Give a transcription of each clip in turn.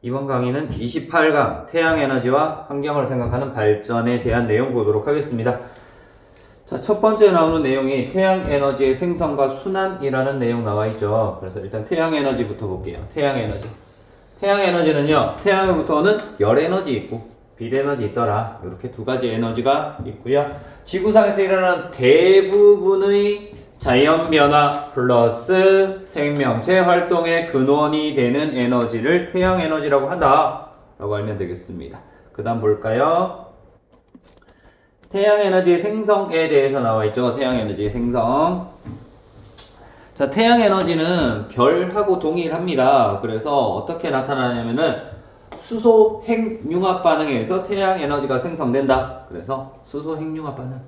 이번 강의는 28강 태양에너지와 환경을 생각하는 발전에 대한 내용 보도록 하겠습니다. 자, 첫 번째 나오는 내용이 태양에너지의 생성과 순환이라는 내용 나와 있죠. 그래서 일단 태양에너지부터 볼게요. 태양에너지. 태양에너지는요, 태양으로부터는 열에너지 있고 빛에너지 있더라. 이렇게 두 가지 에너지가 있고요. 지구상에서 일어나는 대부분의 자연변화 플러스 생명체 활동의 근원이 되는 에너지를 태양에너지라고 한다 라고 알면 되겠습니다. 그 다음 볼까요? 태양에너지의 생성에 대해서 나와 있죠. 태양에너지의 생성. 자, 태양에너지는 별하고 동일합니다. 그래서 어떻게 나타나냐면은 수소 핵융합 반응에 의해서 태양에너지가 생성된다. 그래서 수소 핵융합 반응.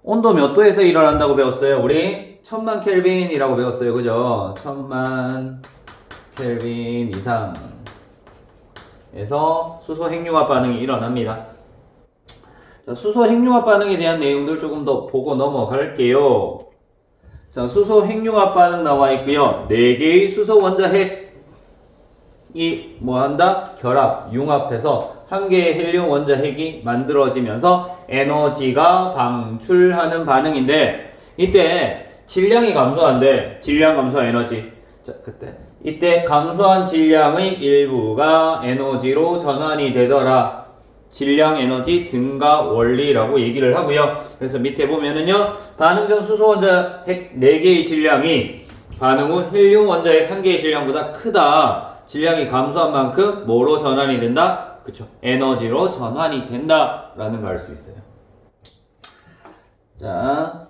온도 몇 도에서 일어난다고 배웠어요? 우리 1000만 켈빈이라고 배웠어요. 그죠? 1000만 켈빈 이상에서 수소 핵융합 반응이 일어납니다. 자, 수소 핵융합 반응에 대한 내용들 조금 더 보고 넘어갈게요. 자, 수소 핵융합 반응 나와 있고요. 4개의 수소 원자 핵이 뭐한다? 결합, 융합해서 1개의 헬륨 원자 핵이 만들어지면서 에너지가 방출하는 반응인데, 이때 질량이 감소한대. 질량 감소 에너지. 자, 이때 감소한 질량의 일부가 에너지로 전환이 되더라. 질량 에너지 등가 원리라고 얘기를 하고요. 그래서 밑에 보면은요, 반응 전 수소 원자 핵 4개의 질량이 반응 후 헬륨 원자 핵 1개의 질량보다 크다. 질량이 감소한 만큼 뭐로 전환이 된다? 그쵸. 에너지로 전환이 된다. 라는 걸 알 수 있어요. 자,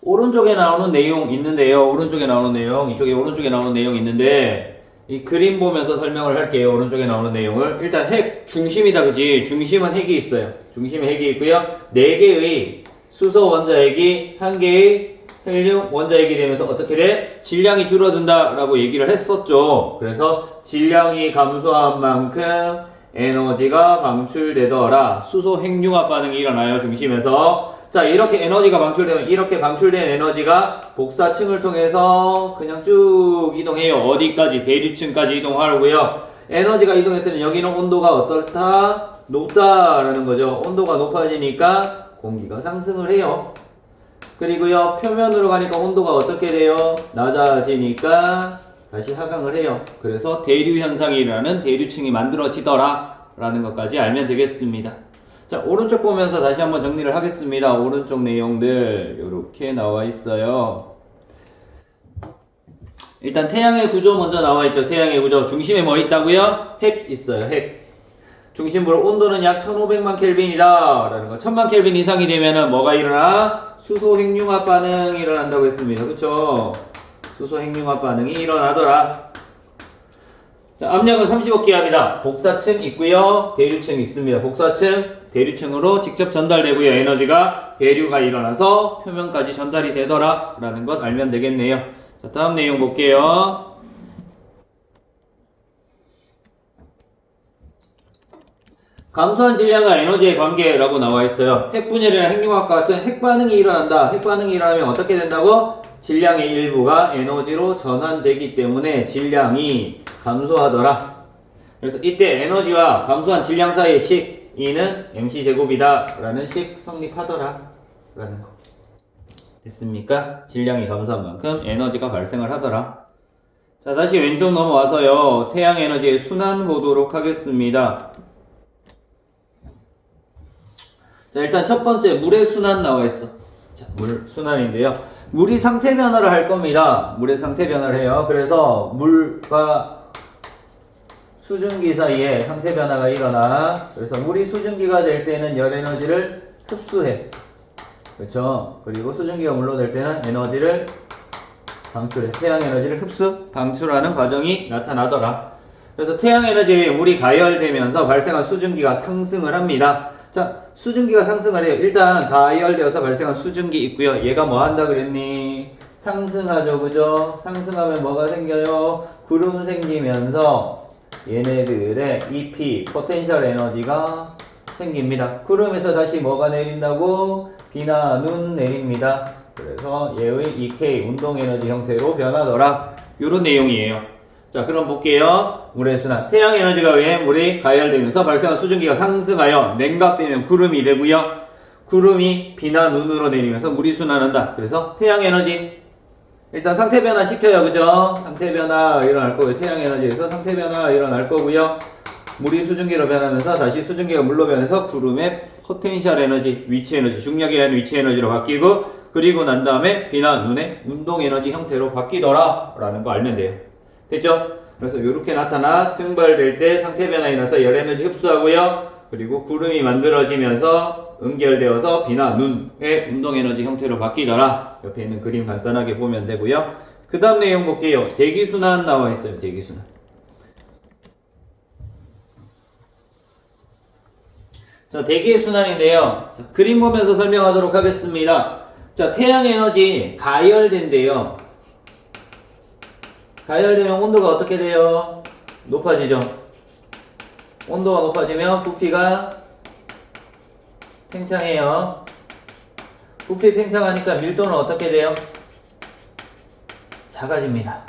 오른쪽에 나오는 내용 있는데요. 오른쪽에 나오는 내용, 이쪽에 오른쪽에 나오는 내용 있는데, 이 그림 보면서 설명을 할게요. 오른쪽에 나오는 내용을. 일단 핵, 중심이다, 그지? 중심은 핵이 있어요. 중심에 핵이 있고요. 4개의 수소 원자 핵이 1개의 헬륨 원자 핵이 되면서 어떻게 돼? 질량이 줄어든다 라고 얘기를 했었죠. 그래서 질량이 감소한 만큼 에너지가 방출되더라. 수소 핵융합 반응이 일어나요. 중심에서. 자, 이렇게 에너지가 방출되면 이렇게 방출된 에너지가 복사층을 통해서 그냥 쭉 이동해요. 어디까지? 대류층까지 이동하고요. 에너지가 이동했으면 여기는 온도가 어떻다? 높다라는 거죠. 온도가 높아지니까 공기가 상승을 해요. 그리고요, 표면으로 가니까 온도가 어떻게 돼요? 낮아지니까 다시 하강을 해요. 그래서 대류 현상이 일어나는 대류층이 만들어지더라 라는 것까지 알면 되겠습니다. 자, 오른쪽 보면서 다시 한번 정리를 하겠습니다. 오른쪽 내용들 이렇게 나와 있어요. 일단 태양의 구조 먼저 나와 있죠. 태양의 구조. 중심에 뭐 있다고요? 핵 있어요. 핵. 중심부로 온도는 약 1500만 켈빈이다 라는 거. 1000만 켈빈 이상이 되면은 뭐가 일어나? 수소 핵융합 반응이 일어난다고 했습니다. 그쵸? 수소 핵융합 반응이 일어나더라. 자, 압력은 35기압이다. 복사층 있고요. 대류층 있습니다. 복사층, 대류층으로 직접 전달되고요. 에너지가 대류가 일어나서 표면까지 전달이 되더라 라는 것 알면 되겠네요. 자, 다음 내용 볼게요. 감소한 질량과 에너지의 관계라고 나와 있어요. 핵분열이나 핵융합과 같은 핵반응이 일어난다. 핵반응이 일어나면 어떻게 된다고? 질량의 일부가 에너지로 전환되기 때문에 질량이 감소하더라. 그래서 이때 에너지와 감소한 질량 사이의 식 E는 mc제곱이다 라는 식 성립하더라 라는 거. 됐습니까? 질량이 감소한 만큼 에너지가 발생을 하더라. 자, 다시 왼쪽 넘어와서요, 태양에너지의 순환 보도록 하겠습니다. 자, 일단 첫 번째 물의 순환 나와 있어. 자, 물 순환인데요. 물이 상태 변화를 할 겁니다. 물의 상태 변화를 해요. 그래서 물과 수증기 사이에 상태 변화가 일어나. 그래서 물이 수증기가 될 때는 열 에너지를 흡수해. 그렇죠? 그리고 수증기가 물로 될 때는 에너지를 방출해. 태양 에너지를 흡수, 방출하는 과정이 나타나더라. 그래서 태양 에너지에 물이 가열되면서 발생한 수증기가 상승을 합니다. 자, 수증기가 상승을 해요. 일단 가열되어서 발생한 수증기 있고요. 얘가 뭐 한다 그랬니? 상승하죠. 그죠? 상승하면 뭐가 생겨요? 구름 생기면서 얘네들의 EP, 포텐셜 에너지가 생깁니다. 구름에서 다시 뭐가 내린다고? 비나 눈 내립니다. 그래서 얘의 EK, 운동 에너지 형태로 변하더라. 요런 내용이에요. 자, 그럼 볼게요. 물의 순환. 태양 에너지가 의해 물이 가열되면서 발생한 수증기가 상승하여 냉각되면 구름이 되고요. 구름이 비나 눈으로 내리면서 물이 순환한다. 그래서 태양 에너지. 일단 상태 변화 시켜요. 그죠? 상태 변화 일어날 거고요. 태양 에너지에서 상태 변화 일어날 거고요. 물이 수증기로 변하면서 다시 수증기가 물로 변해서 구름의 포텐셜 에너지, 위치 에너지, 중력에 의한 위치 에너지로 바뀌고, 그리고 난 다음에 비나 눈의 운동 에너지 형태로 바뀌더라 라는 거 알면 돼요. 됐죠? 그래서 이렇게 나타나 증발될 때 상태 변화에 일어나서 열 에너지 흡수하고요. 그리고 구름이 만들어지면서 응결되어서 비나 눈의 운동 에너지 형태로 바뀌더라. 옆에 있는 그림 간단하게 보면 되고요. 그 다음 내용 볼게요. 대기순환 나와 있어요. 대기순환. 자, 대기의 순환인데요. 자, 그림 보면서 설명하도록 하겠습니다. 자, 태양 에너지 가열된대요. 가열되면 온도가 어떻게 돼요? 높아지죠. 온도가 높아지면 부피가 팽창해요. 부피 팽창하니까 밀도는 어떻게 돼요? 작아집니다.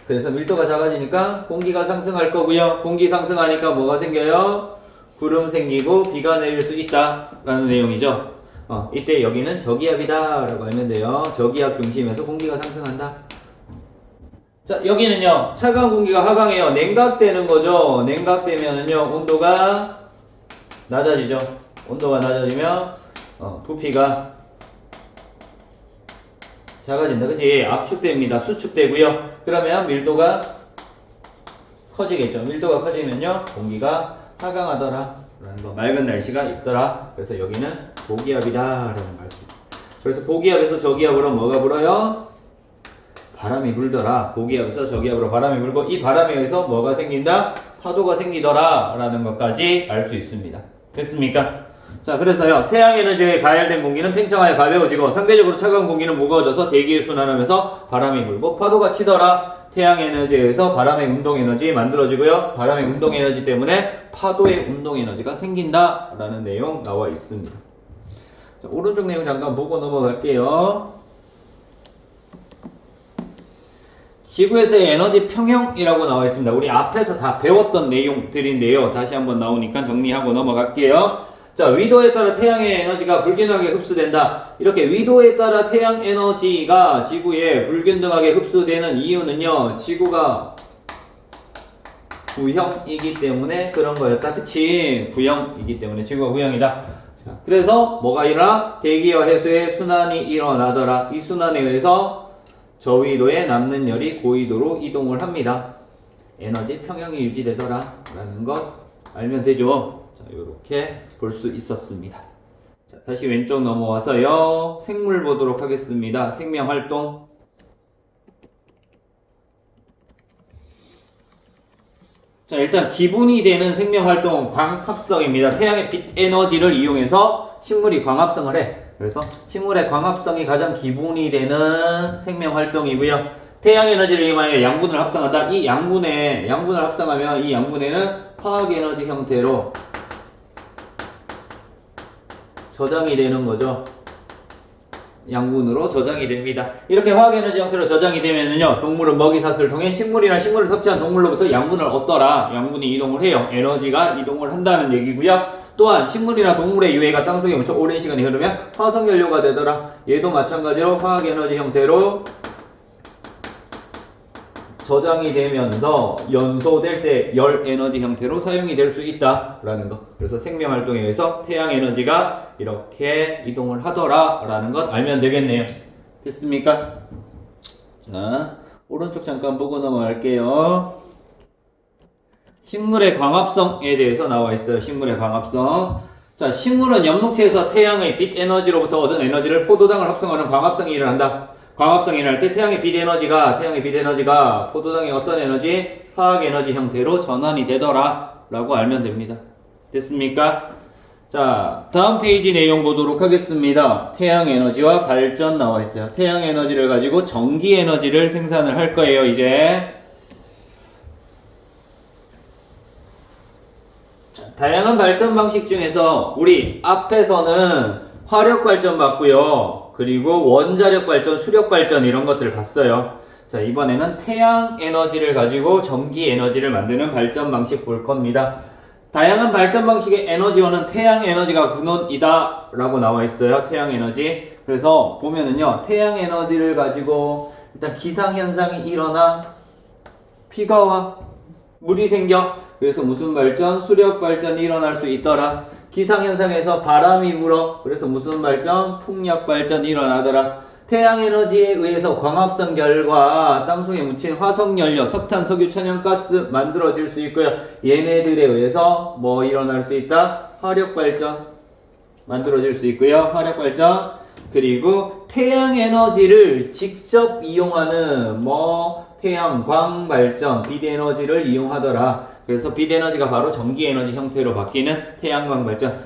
그래서 밀도가 작아지니까 공기가 상승할 거고요. 공기 상승하니까 뭐가 생겨요? 구름 생기고 비가 내릴 수 있다 라는 내용이죠. 이때 여기는 저기압이다 라고 알면 돼요. 저기압 중심에서 공기가 상승한다. 자, 여기는요, 차가운 공기가 하강해요. 냉각되는 거죠. 냉각되면은요, 온도가 낮아지죠. 온도가 낮아지면 부피가 작아진다. 그치? 압축됩니다. 수축되고요. 그러면 밀도가 커지겠죠. 밀도가 커지면요, 공기가 하강하더라 라는 거. 맑은 날씨가 있더라. 그래서 여기는 고기압이다 라는 걸 알 수 있어요. 그래서 고기압에서 저기압으로 뭐가 불어요? 바람이 불더라. 고기압에서 저기압으로 바람이 불고, 이 바람에 의해서 뭐가 생긴다? 파도가 생기더라 라는 것까지 알 수 있습니다. 됐습니까? 자, 그래서요, 태양 에너지에 가열된 공기는 팽창하여 가벼워지고 상대적으로 차가운 공기는 무거워져서 대기에 순환하면서 바람이 불고 파도가 치더라. 태양 에너지에 의해서 바람의 운동 에너지 만들어지고요. 바람의 운동 에너지 때문에 파도의 운동 에너지가 생긴다 라는 내용 나와 있습니다. 자, 오른쪽 내용 잠깐 보고 넘어갈게요. 지구에서의 에너지 평형이라고 나와 있습니다. 우리 앞에서 다 배웠던 내용들인데요. 다시 한번 나오니까 정리하고 넘어갈게요. 자, 위도에 따라 태양의 에너지가 불균형하게 흡수된다. 이렇게 위도에 따라 태양 에너지가 지구에 불균등하게 흡수되는 이유는요, 지구가 구형이기 때문에 그런 거였다. 그치? 구형이기 때문에 지구가 구형이다. 자, 그래서 뭐가 일어나? 대기와 해수의 순환이 일어나더라. 이 순환에 의해서 저위도에 남는 열이 고위도로 이동을 합니다. 에너지 평형이 유지되더라 라는 것 알면 되죠. 자, 요렇게 볼 수 있었습니다. 자, 다시 왼쪽 넘어와서요, 생물 보도록 하겠습니다. 생명활동. 자, 일단 기본이 되는 생명활동 광합성입니다. 태양의 빛 에너지를 이용해서 식물이 광합성을 해. 그래서 식물의 광합성이 가장 기본이 되는 생명활동이고요. 태양 에너지를 이용하여 양분을 합성한다. 이 양분을 합성하면 이 양분에는 화학 에너지 형태로 저장이 되는 거죠. 양분으로 저장이 됩니다. 이렇게 화학 에너지 형태로 저장이 되면은요, 동물은 먹이사슬을 통해 식물이나 식물을 섭취한 동물로부터 양분을 얻더라. 양분이 이동을 해요. 에너지가 이동을 한다는 얘기고요. 또한 식물이나 동물의 유해가 땅속에 묻혀 오랜 시간이 흐르면 화석연료가 되더라. 얘도 마찬가지로 화학 에너지 형태로 저장이 되면서 연소될 때 열 에너지 형태로 사용이 될 수 있다라는 것. 그래서 생명활동에 의해서 태양 에너지가 이렇게 이동을 하더라 라는 것 알면 되겠네요. 됐습니까? 자, 오른쪽 잠깐 보고 넘어갈게요. 식물의 광합성에 대해서 나와 있어요. 식물의 광합성. 자, 식물은 엽록체에서 태양의 빛 에너지로부터 얻은 에너지를 포도당을 합성하는 광합성이 일어난다. 광합성이 일어날 때 태양의 빛 에너지가 포도당의 어떤 에너지? 화학 에너지 형태로 전환이 되더라 라고 알면 됩니다. 됐습니까? 자, 다음 페이지 내용 보도록 하겠습니다. 태양 에너지와 발전 나와 있어요. 태양 에너지를 가지고 전기 에너지를 생산을 할 거예요, 이제. 다양한 발전 방식 중에서 우리 앞에서는 화력 발전 봤고요. 그리고 원자력 발전, 수력 발전 이런 것들 봤어요. 자, 이번에는 태양 에너지를 가지고 전기 에너지를 만드는 발전 방식 볼 겁니다. 다양한 발전 방식의 에너지원은 태양 에너지가 근원이다 라고 나와 있어요. 태양 에너지. 그래서 보면은요, 태양 에너지를 가지고 일단 기상현상이 일어나 비가 와, 물이 생겨. 그래서 무슨 발전? 수력 발전이 일어날 수 있더라. 기상현상에서 바람이 불어. 그래서 무슨 발전? 풍력 발전이 일어나더라. 태양에너지에 의해서 광합성 결과 땅속에 묻힌 화석연료, 석탄, 석유, 천연가스 만들어질 수 있고요. 얘네들에 의해서 뭐 일어날 수 있다? 화력발전 만들어질 수 있고요. 화력발전. 그리고 태양에너지를 직접 이용하는 태양광 발전, 빛에너지를 이용하더라. 그래서 빛에너지가 바로 전기에너지 형태로 바뀌는 태양광 발전.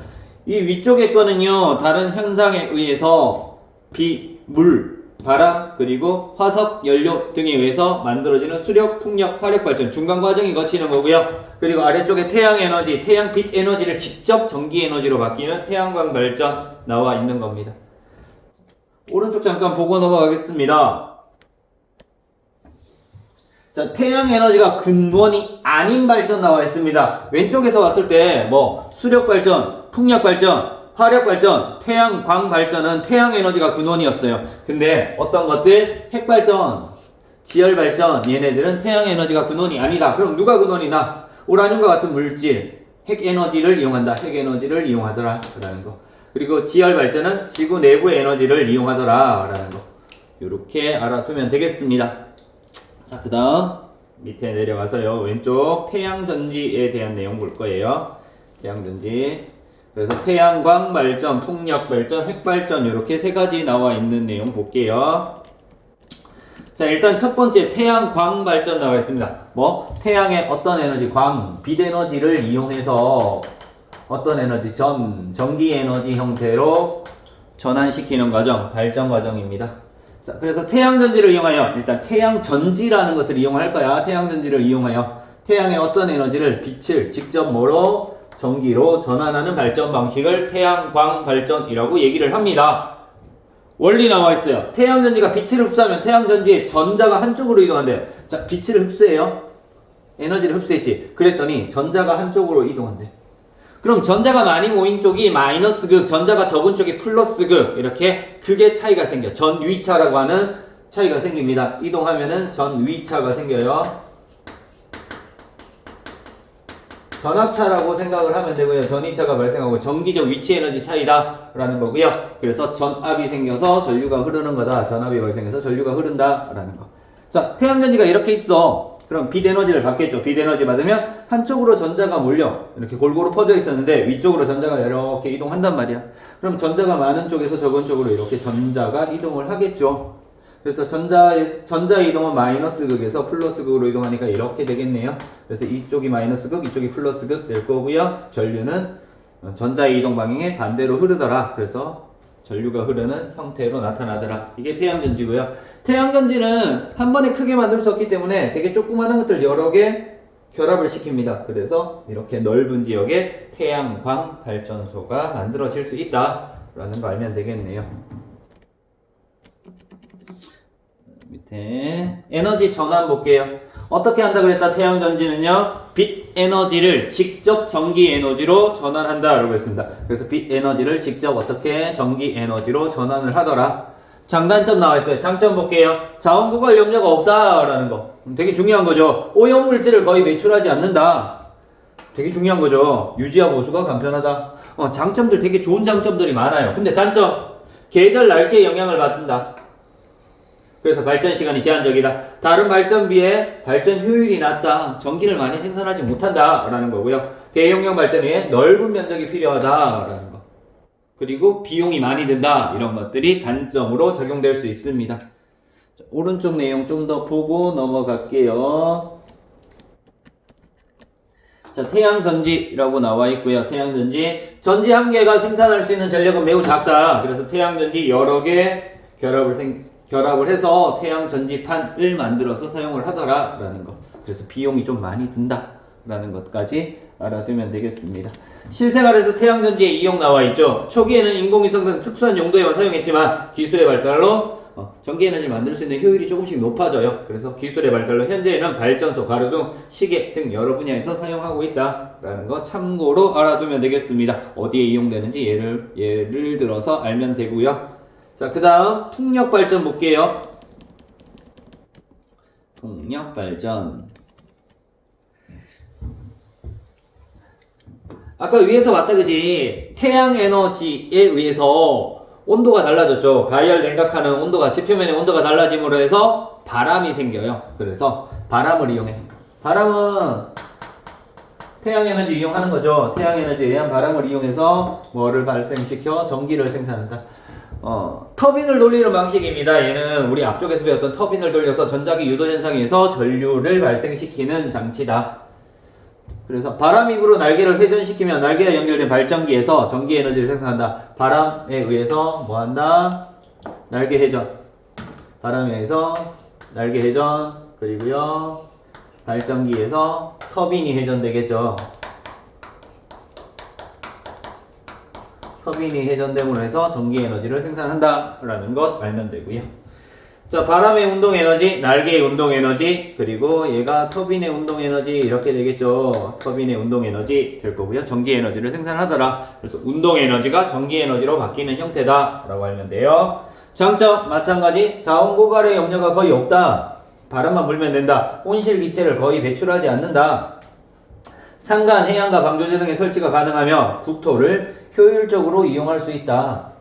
이 위쪽에 거는요, 다른 현상에 의해서 물, 바람, 그리고 화석, 연료 등에 의해서 만들어지는 수력, 풍력, 화력 발전 중간 과정이 거치는 거고요. 그리고 아래쪽에 태양 에너지, 태양 빛 에너지를 직접 전기 에너지로 바뀌는 태양광 발전 나와 있는 겁니다. 오른쪽 잠깐 보고 넘어가겠습니다. 자, 태양 에너지가 근원이 아닌 발전 나와 있습니다. 왼쪽에서 왔을 때 수력 발전, 풍력 발전, 화력 발전, 태양광 발전은 태양 에너지가 근원이었어요. 근데 어떤 것들, 핵 발전, 지열 발전, 얘네들은 태양 에너지가 근원이 아니다. 그럼 누가 근원이나? 우라늄과 같은 물질, 핵 에너지를 이용한다. 핵 에너지를 이용하더라. 라는 거. 그리고 지열 발전은 지구 내부의 에너지를 이용하더라. 라는 거. 이렇게 알아두면 되겠습니다. 자, 그 다음 밑에 내려가서요. 왼쪽 태양전지에 대한 내용 볼 거예요. 태양전지. 그래서 태양광 발전, 풍력 발전, 핵 발전 이렇게 세 가지 나와 있는 내용 볼게요. 자, 일단 첫 번째 태양광 발전 나와 있습니다. 태양의 어떤 에너지, 빛 에너지를 이용해서 어떤 에너지, 전기 에너지 형태로 전환시키는 과정, 발전 과정입니다. 자, 그래서 태양전지를 이용하여, 일단 태양전지라는 것을 이용할 거야. 태양전지를 이용하여 태양의 어떤 에너지를, 빛을 직접 전기로 전환하는 발전 방식을 태양광 발전이라고 얘기를 합니다. 원리 나와 있어요. 태양전지가 빛을 흡수하면 태양전지의 전자가 한쪽으로 이동한대요. 자, 빛을 흡수해요. 에너지를 흡수했지. 그랬더니 전자가 한쪽으로 이동한대. 그럼 전자가 많이 모인 쪽이 마이너스 극, 전자가 적은 쪽이 플러스 극, 이렇게 극의 차이가 생겨. 전위차라고 하는 차이가 생깁니다. 이동하면은 전위차가 생겨요. 전압차라고 생각을 하면 되고요. 전위차가 발생하고 전기적 위치 에너지 차이다 라는 거고요. 그래서 전압이 생겨서 전류가 흐르는 거다. 전압이 발생해서 전류가 흐른다 라는 거. 자, 태양전지가 이렇게 있어. 그럼 빛 에너지를 받겠죠. 빛 에너지 받으면 한쪽으로 전자가 몰려 이렇게 골고루 퍼져 있었는데 위쪽으로 전자가 이렇게 이동한단 말이야. 그럼 전자가 많은 쪽에서 적은 쪽으로 이렇게 전자가 이동을 하겠죠. 그래서 전자 이동은 마이너스 극에서 플러스 극으로 이동하니까 이렇게 되겠네요. 그래서 이쪽이 마이너스 극, 이쪽이 플러스 극 될 거고요. 전류는 전자의 이동 방향에 반대로 흐르더라. 그래서 전류가 흐르는 형태로 나타나더라. 이게 태양전지고요. 태양전지는 한 번에 크게 만들 수 없기 때문에 되게 조그마한 것들 여러 개 결합을 시킵니다. 그래서 이렇게 넓은 지역에 태양광 발전소가 만들어질 수 있다 라는 거 알면 되겠네요. 밑에 에너지 전환 볼게요. 어떻게 한다 그랬다? 태양전지는요, 빛 에너지를 직접 전기 에너지로 전환한다 라고 했습니다. 그래서 빛 에너지를 직접 어떻게 전기 에너지로 전환을 하더라. 장단점 나와 있어요. 장점 볼게요. 자원 고갈 염려가 없다 라는 거. 되게 중요한 거죠. 오염 물질을 거의 배출하지 않는다. 되게 중요한 거죠. 유지와 보수가 간편하다. 장점들 되게 좋은 장점들이 많아요. 근데 단점, 계절 날씨에 영향을 받는다. 그래서 발전 시간이 제한적이다. 다른 발전비에 발전 효율이 낮다. 전기를 많이 생산하지 못한다 라는 거고요. 대용량 발전 위에 넓은 면적이 필요하다 라는 거. 그리고 비용이 많이 든다. 이런 것들이 단점으로 적용될 수 있습니다. 자, 오른쪽 내용 좀 더 보고 넘어갈게요. 자, 태양전지라고 나와 있고요. 태양전지. 전지 한 개가 생산할 수 있는 전력은 매우 작다. 그래서 태양전지 여러 개 결합을 해서 태양전지판을 만들어서 사용을 하더라 라는 거. 그래서 비용이 좀 많이 든다 라는 것까지 알아두면 되겠습니다. 실생활에서 태양전지의 이용 나와 있죠. 초기에는 인공위성 등 특수한 용도에만 사용했지만 기술의 발달로 전기 에너지를 만들 수 있는 효율이 조금씩 높아져요. 그래서 기술의 발달로 현재는 발전소, 가로등, 시계 등 여러 분야에서 사용하고 있다라는 거 참고로 알아두면 되겠습니다. 어디에 이용되는지 예를 들어서 알면 되고요. 자, 그 다음 풍력 발전 볼게요. 풍력 발전. 아까 위에서 봤다 그지? 태양 에너지에 의해서 온도가 달라졌죠. 가열 냉각하는 온도가, 지표면의 온도가 달라짐으로 해서 바람이 생겨요. 그래서 바람을 이용해. 바람은 태양 에너지 이용하는 거죠. 태양 에너지에 의한 바람을 이용해서 뭐를 발생시켜? 전기를 생산한다. 터빈을 돌리는 방식입니다. 얘는 우리 앞쪽에서 배웠던 터빈을 돌려서 전자기 유도 현상에 의해서 전류를 발생시키는 장치다. 그래서 바람입으로 날개를 회전시키면 날개와 연결된 발전기에서 전기 에너지를 생산한다. 바람에 의해서 뭐 한다? 날개 회전. 바람에 의해서 날개 회전. 그리고요, 발전기에서 터빈이 회전되겠죠. 터빈이 회전됨으로 해서 전기 에너지를 생산한다 라는 것 알면 되고요. 자, 바람의 운동 에너지, 날개의 운동 에너지, 그리고 얘가 터빈의 운동 에너지 이렇게 되겠죠. 터빈의 운동 에너지 될 거고요. 전기 에너지를 생산하더라. 그래서 운동 에너지가 전기 에너지로 바뀌는 형태다 라고 알면 돼요. 장점 마찬가지. 자원 고갈의 염려가 거의 없다. 바람만 불면 된다. 온실 기체를 거의 배출하지 않는다. 산간, 해안가, 방조제 등의 설치가 가능하며 국토를 효율적으로 이용할 수 있다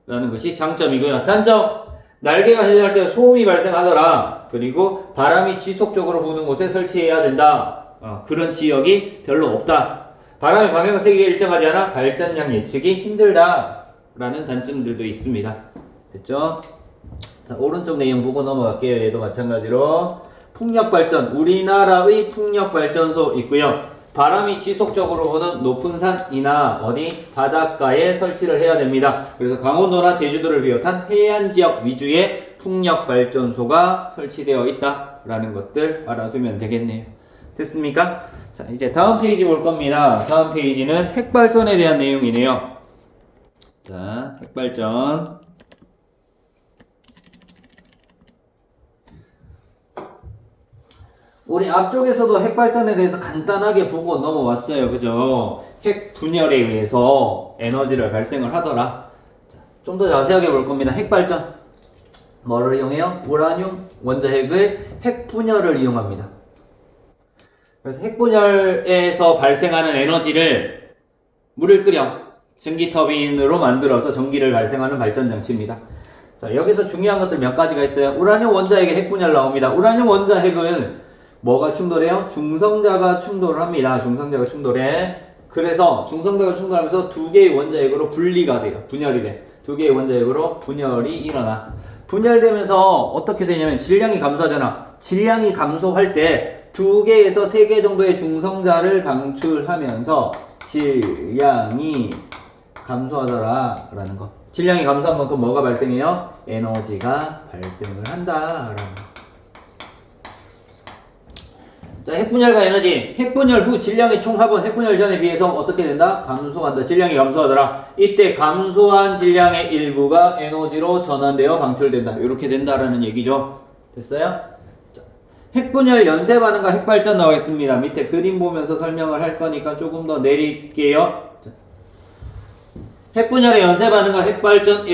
라는 것이 장점이고요. 단점, 날개가 회전할 때 소음이 발생하더라. 그리고 바람이 지속적으로 부는 곳에 설치해야 된다. 그런 지역이 별로 없다. 바람의 방향과 세기가 일정하지 않아 발전량 예측이 힘들다 라는 단점들도 있습니다. 됐죠? 자, 오른쪽 내용 보고 넘어갈게요. 얘도 마찬가지로 풍력발전, 우리나라의 풍력발전소 있고요. 바람이 지속적으로 부는 높은 산이나 어디 바닷가에 설치를 해야 됩니다. 그래서 강원도나 제주도를 비롯한 해안지역 위주의 풍력발전소가 설치되어 있다라는 것들 알아두면 되겠네요. 됐습니까? 자, 이제 다음 페이지 볼 겁니다. 다음 페이지는 핵발전에 대한 내용이네요. 자, 핵발전. 우리 앞쪽에서도 핵발전에 대해서 간단하게 보고 넘어왔어요. 그죠? 핵 분열에 의해서 에너지를 발생을 하더라. 좀 더 자세하게 볼 겁니다. 핵발전. 뭐를 이용해요? 우라늄 원자핵의 핵 분열을 이용합니다. 그래서 핵 분열에서 발생하는 에너지를 물을 끓여 증기 터빈으로 만들어서 전기를 발생하는 발전 장치입니다. 자, 여기서 중요한 것들 몇 가지가 있어요. 우라늄 원자핵의 핵 분열 나옵니다. 우라늄 원자핵은 뭐가 충돌해요? 중성자가 충돌을 합니다. 중성자가 충돌해. 그래서 중성자가 충돌하면서 두 개의 원자핵으로 분리가 돼요. 분열이 돼. 두 개의 원자핵으로 분열이 일어나. 분열되면서 어떻게 되냐면 질량이 감소하잖아. 질량이 감소할 때 두 개에서 세 개 정도의 중성자를 방출하면서 질량이 감소하더라 라는 거. 질량이 감소한 만큼 뭐가 발생해요? 에너지가 발생을 한다 라는 거. 자, 핵분열과 에너지. 핵분열 후 질량의 총합은 핵분열 전에 비해서 어떻게 된다? 감소한다. 질량이 감소하더라. 이때 감소한 질량의 일부가 에너지로 전환되어 방출된다. 이렇게 된다라는 얘기죠. 됐어요? 자, 핵분열 연쇄 반응과 핵발전 나와 있습니다. 밑에 그림 보면서 설명을 할 거니까 조금 더 내릴게요. 자, 핵분열의 연쇄 반응과 핵발전